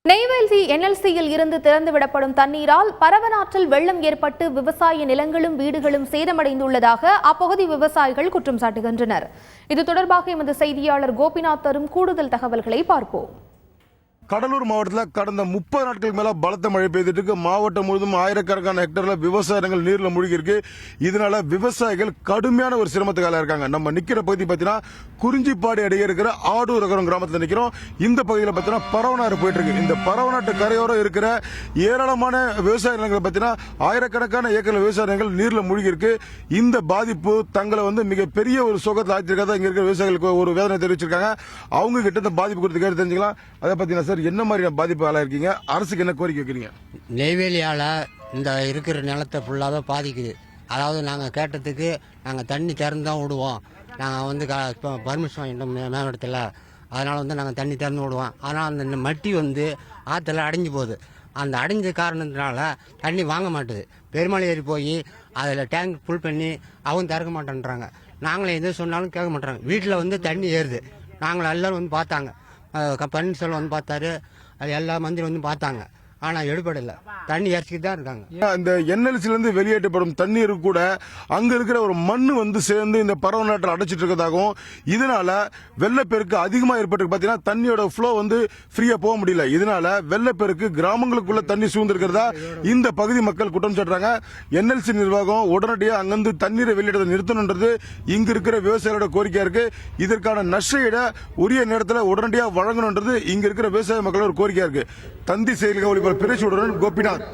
நெய்வேலி என்எல்சியில் இருந்து திறந்துவிடப்படும் தண்ணீரால் பரவனாற்றில் வெள்ளம் ஏற்பட்டு விவசாய நிலங்களும் வீடுகளும் சேதமடைந்துள்ளதாக அப்பகுதி விவசாயிகள் குற்றம் சாட்டுகின்றனர். இது தொடர்பாக எமது செய்தியாளர் கோபிநாத் தரும் கூடுதல் தகவல்களை பார்ப்போம். கடலூர் மாவட்டத்தில் கடந்த 30 நாட்களுக்கு மேல பலத்த மழை பெய்துட்டு இருக்கு. மாவட்டம் முழுவதும் ஆயிரக்கணக்கான ஹெக்டர்ல விவசாய இடங்கள் நீர்ல மூழ்கி இருக்கு. இதனால விவசாயிகள் கடுமையான ஒரு சிரமத்துக்காக இருக்காங்க. நம்ம நிக்கிற பகுதி பார்த்தீங்கன்னா குறிஞ்சிப்பாடி அடைய இருக்கிற ஆடூர் கிராமத்தில் நிக்கிறோம். இந்த பகுதியில் பார்த்தீங்கன்னா பரவனாறு போயிட்டு இருக்கு. இந்த பரவநாட்டு கரையோரம் இருக்கிற ஏராளமான விவசாய நிலங்கள் பார்த்தீங்கன்னா ஆயிரக்கணக்கான ஏக்கர் விவசாய நிலங்கள் நீர்ல மூழ்கி இருக்கு. இந்த பாதிப்பு தங்களை மிகப்பெரிய ஒரு சோகத்தில் ஆச்சிருக்காத இங்க இருக்கிற விவசாயிகளுக்கு ஒரு வேதனை தெரிவிச்சிருக்காங்க. அவங்க கிட்ட இந்த பாதிப்பு குறித்து கேட்டு தெரிஞ்சுக்கலாம். அதை பார்த்தீங்கன்னா சார், என்ன மாதிரியான பாதிப்பு ஆளாயிருக்கீங்க? அரசுக்கு என்ன கோரிக்கை வைக்கிறீங்க? நெய்வேலியால் இந்த இருக்கிற நிலத்தை ஃபுல்லாகவே பாதிக்குது. அதாவது நாங்கள் கேட்டதுக்கு நாங்கள் தண்ணி திறந்து தான் விடுவோம். நாங்கள் பர்மிஷன் வாங்கிட்டோம் மேலிடத்தில். அதனால் நாங்கள் தண்ணி திறந்து விடுவோம். ஆனால் அந்த மட்டி ஆற்றுல அடைஞ்சு போகுது. அந்த அடைஞ்ச காரணத்தினால தண்ணி வாங்க மாட்டுது. பெருமலை ஏறி போய் அதில் டேங்க் ஃபுல் பண்ணி அவங்க திறக்க மாட்டேன்றாங்க. நாங்களே எது சொன்னாலும் கேட்க மாட்டாங்க. வீட்டில் தண்ணி ஏறுது. நாங்கள் எல்லோரும் பார்த்தாங்க. பன்னீர்செல்வம் பார்த்தாரு, அது எல்லா மந்திரி பார்த்தாங்க. ஆனா எடுபடல. தண்ணி இறச்சிட்டு தான் இருக்காங்க. இந்த என்எல்சில இருந்து வெளியேற்றப்படும் தண்ணீர் கூட அங்க இருக்கிற ஒரு மண்ணு சேர்ந்து இந்த பரவநாட்டில் அடைச்சிட்டு இருக்கதாகவும், இதனால வெள்ளப்பெருக்கு அதிகமா ஏற்பட்டு பாத்தீங்கன்னா தண்ணியோட ஃப்ளோ ஃப்ரீயா போக முடியல. இதனால வெள்ளப்பெருக்கு கிராமங்களுக்குள்ள தண்ணி சூழ்ந்திருக்கிறதா இந்த பகுதி மக்கள் குற்றம் சாட்டுறாங்க. என்எல்சி நிர்வாகம் உடனடியாக அங்கிருந்து தண்ணீரை வெளியிட நிறுத்தணுன்றது இங்க இருக்கிற விவசாயிகளோட கோரிக்கையா இருக்கு. இதற்கான நஷ்ட உரிய நேரத்தில் உடனடியாக வழங்கணுன்றது இங்க இருக்கிற விவசாய மக்களோட கோரிக்கையா இருக்கு. தந்தி செயல்கள் பிரேசுடன் கோபிநாத்.